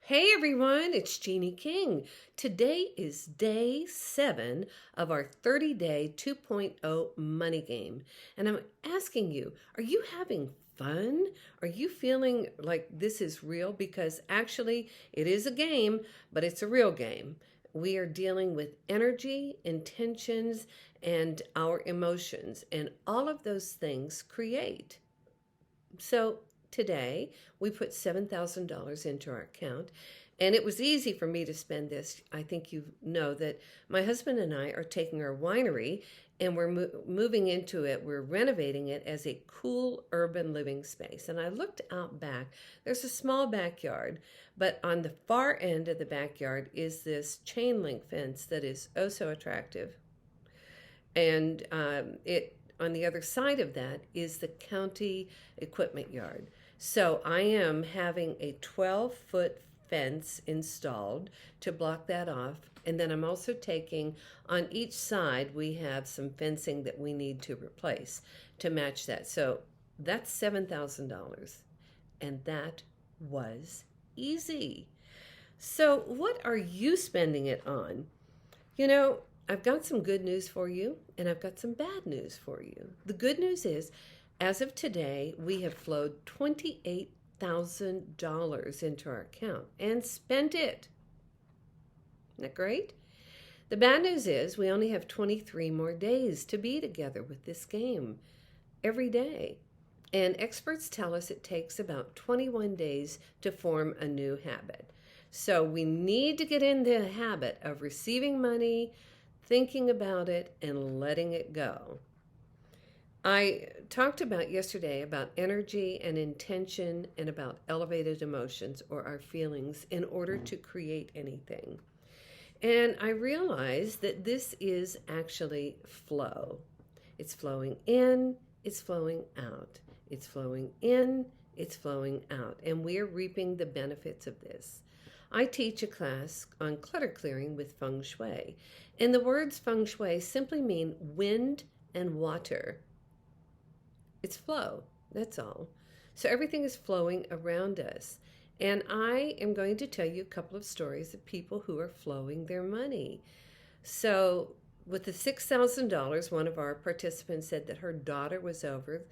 Hey everyone, it's Jeannie King. Today is day 7 of our 30-day 2.0 money game. And I'm asking you, are you having fun? Are you feeling like this is real? Because actually, it is a game, but it's a real game. We are dealing with energy, intentions, and our emotions, and all of those things create. So today we put $7,000 into our account. And it was easy for me to spend this. I think you know that my husband and I are taking our winery and we're moving into it. We're renovating it as a cool urban living space. And I looked out back. There's a small backyard, but on the far end of the backyard is this chain link fence that is oh so attractive. And it on the other side of that is the county equipment yard. So I am having a 12-foot fence installed to block that off. And then I'm also taking on each side, we have some fencing that we need to replace to match that. So that's $7,000. And that was easy. So, what are you spending it on? You know, I've got some good news for you, and I've got some bad news for you. The good news is, as of today, we have flowed $28,000 into our account and spent it. Isn't that great? The bad news is, we only have 23 more days to be together with this game every day. And experts tell us it takes about 21 days to form a new habit. So we need to get in the habit of receiving money, thinking about it, and letting it go. I talked about yesterday about energy and intention and about elevated emotions or our feelings in order to create anything. And I realized that this is actually flow. It's flowing in, it's flowing out. It's flowing in, it's flowing out. And we're reaping the benefits of this. I teach a class on clutter clearing with feng shui. And the words feng shui simply mean wind and water. It's flow, that's all. So everything is flowing around us. And I am going to tell you a couple of stories of people who are flowing their money. So with the $6,000, one of our participants said that her daughter was over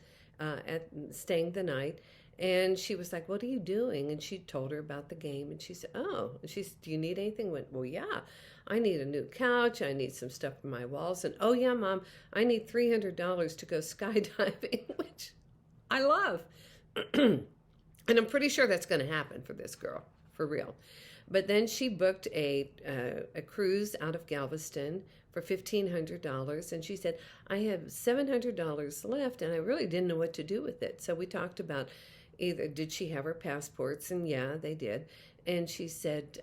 at staying the night. And she was like, "What are you doing?" And she told her about the game. And she said, "Oh," and she said, "Do you need anything?" I went, "Well, yeah, I need a new couch. I need some stuff for my walls. And oh, yeah, Mom, I need $300 to go skydiving," which I love. And I'm pretty sure that's going to happen for this girl, for real. But then she booked a cruise out of Galveston for $1,500. And she said, "I have $700 left, and I really didn't know what to do with it." So we talked about either did she have her passports? And yeah, they did. And she said,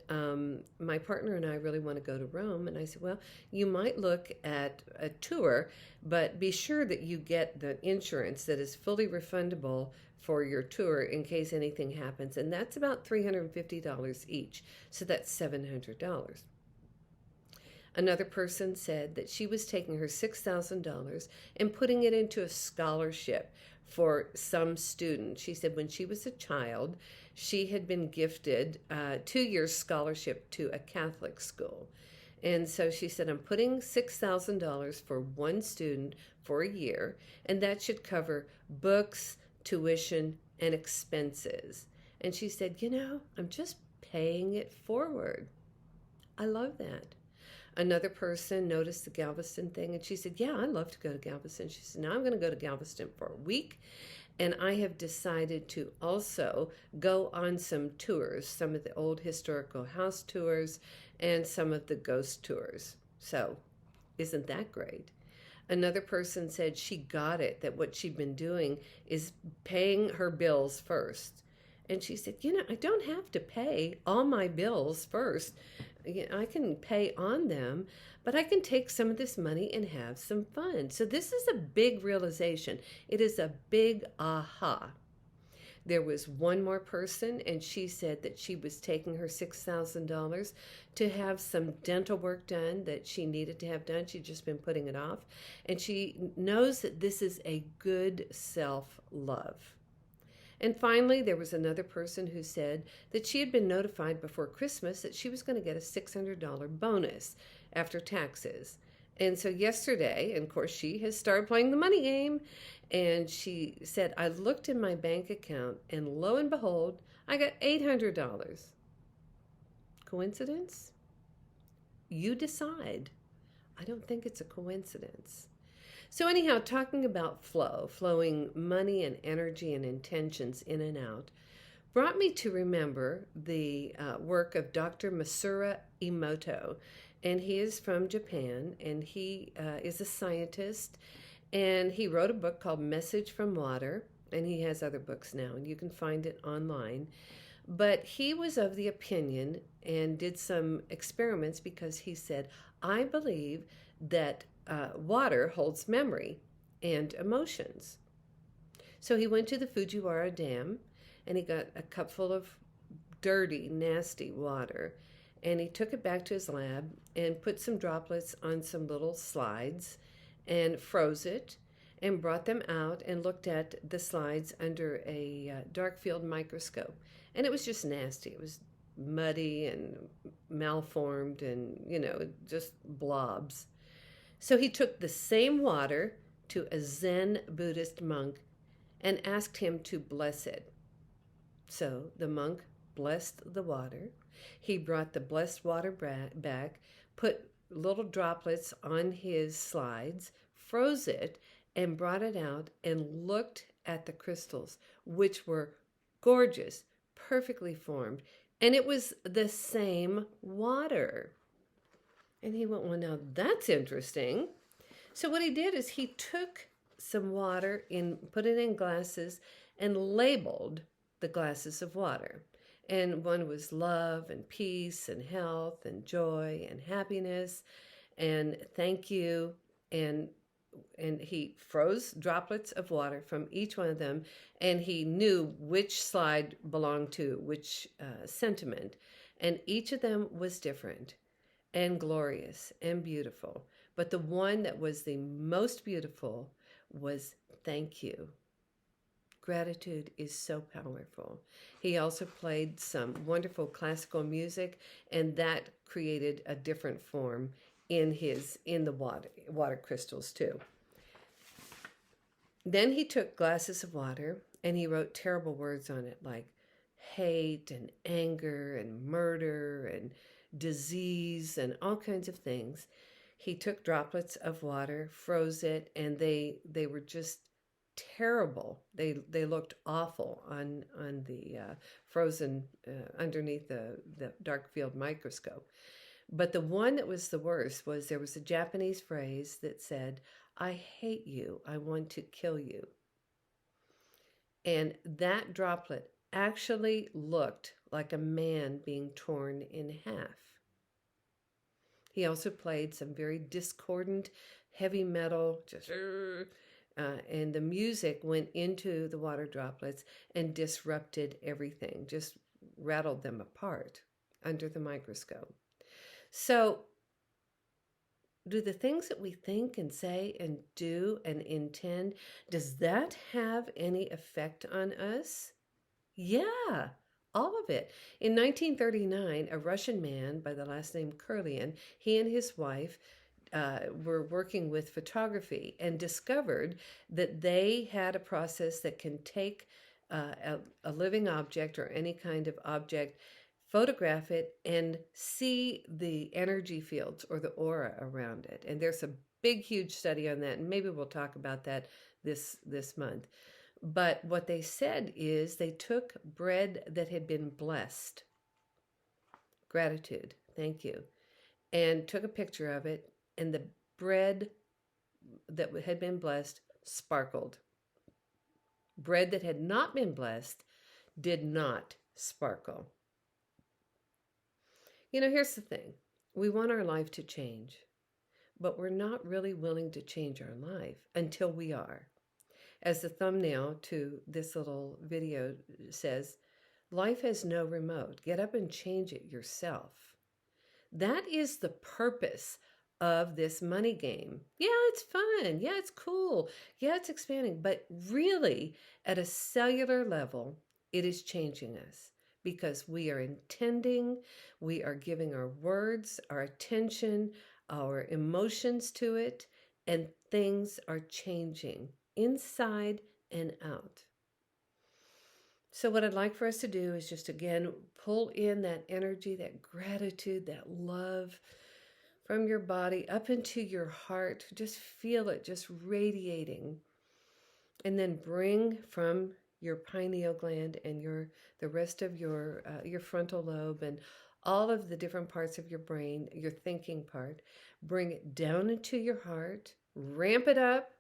"My partner and I really want to go to Rome." And I said, "Well, you might look at a tour, but be sure that you get the insurance that is fully refundable for your tour in case anything happens." And that's about $350 each. So that's $700. Another person said that she was taking her $6,000 and putting it into a scholarship for some student. She said when she was a child, she had been gifted a 2-year scholarship to a Catholic school. And so she said, "I'm putting $6,000 for one student for a year, and that should cover books, tuition, and expenses." And she said, "I'm just paying it forward." I love that. Another person noticed the Galveston thing, and she said, "Yeah, I'd love to go to Galveston." She said, "Now I'm going to go to Galveston for a week, and I have decided to also go on some tours, some of the old historical house tours and some of the ghost tours." So isn't that great? Another person said she got it, that what she'd been doing is paying her bills first. And she said, "I don't have to pay all my bills first. I can pay on them, but I can take some of this money and have some fun." So this is a big realization. It is a big aha. There was one more person, and she said that she was taking her $6,000 to have some dental work done that she needed to have done. She'd just been putting it off. And she knows that this is a good self-love. And finally, there was another person who said that she had been notified before Christmas that she was going to get a $600 bonus after taxes. And so yesterday, and of course, she has started playing the money game. And she said, I looked in my bank account, and lo and behold, I got $800. Coincidence? You decide. I don't think it's a coincidence. So, anyhow, talking about flow, flowing money and energy and intentions in and out, brought me to remember the work of Dr. Masura Emoto. And he is from Japan, and he is a scientist. And he wrote a book called Message from Water, and he has other books now, and you can find it online. But he was of the opinion and did some experiments because he said, I believe that water holds memory and emotions. So he went to the Fujiwara Dam and he got a cup full of dirty, nasty water. And he took it back to his lab and put some droplets on some little slides and froze it and brought them out and looked at the slides under a dark field microscope. And it was just nasty. It was muddy and malformed and, just blobs. So he took the same water to a Zen Buddhist monk and asked him to bless it. So the monk blessed the water. He brought the blessed water back, put little droplets on his slides, froze it, and brought it out and looked at the crystals, which were gorgeous, perfectly formed. And it was the same water. And he went, well, now that's interesting. So what he did is he took some water and put it in glasses and labeled the glasses of water. And one was love and peace and health and joy and happiness and thank you. And he froze droplets of water from each one of them, and he knew which slide belonged to which sentiment. And each of them was different and glorious and beautiful. But the one that was the most beautiful was thank you. Gratitude is so powerful. He also played some wonderful classical music, and that created a different form in the water crystals too. Then he took glasses of water and he wrote terrible words on it like hate and anger and murder and disease and all kinds of things. He took droplets of water, froze it, and they were just terrible. They looked awful on the frozen underneath the dark field microscope. But the one that was the worst was there was a Japanese phrase that said, I hate you, I want to kill you. And that droplet actually looked like a man being torn in half. He also played some very discordant heavy metal, and the music went into the water droplets and disrupted everything, just rattled them apart under the microscope. So, do the things that we think and say and do and intend, does that have any effect on us? Yeah, all of it. In 1939, a Russian man by the last name Kurlian, he and his wife were working with photography and discovered that they had a process that can take a living object or any kind of object, photograph it, and see the energy fields or the aura around it. And there's a big, huge study on that, and maybe we'll talk about that this month. But what they said is they took bread that had been blessed, gratitude, thank you, and took a picture of it, and the bread that had been blessed sparkled. Bread that had not been blessed did not sparkle. Here's the thing. We want our life to change, but we're not really willing to change our life until we are. As the thumbnail to this little video says, life has no remote. Get up and change it yourself. That is the purpose of this money game. Yeah, it's fun. Yeah, it's cool. Yeah, it's expanding. But really, at a cellular level, it is changing us because we are intending, we are giving our words, our attention, our emotions to it, and things are changing inside and out. So, what I'd like for us to do is just again pull in that energy, that gratitude, that love from your body up into your heart. Just feel it just radiating. And then bring from your pineal gland and the rest of your frontal lobe and all of the different parts of your brain, your thinking part, bring it down into your heart, ramp it up,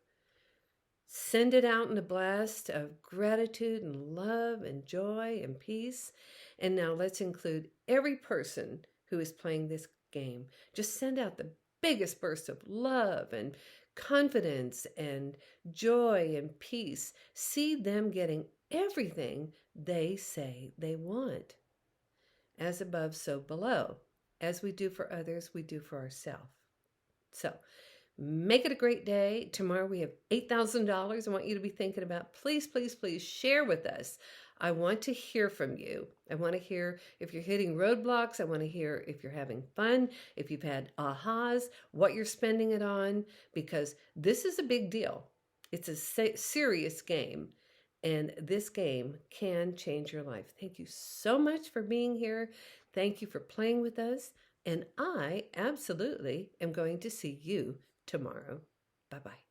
send it out in a blast of gratitude and love and joy and peace. And now let's include every person who is playing this game. Just send out the biggest burst of love and confidence and joy and peace. See them getting everything they say they want. As above, so below. As we do for others, we do for ourselves. So, make it a great day. Tomorrow we have $8,000. I want you to be thinking about. Please, please, please share with us. I want to hear from you. I want to hear if you're hitting roadblocks. I want to hear if you're having fun, if you've had ahas, what you're spending it on, because this is a big deal. It's a serious game, and this game can change your life. Thank you so much for being here. Thank you for playing with us. And I absolutely am going to see you tomorrow. Bye bye.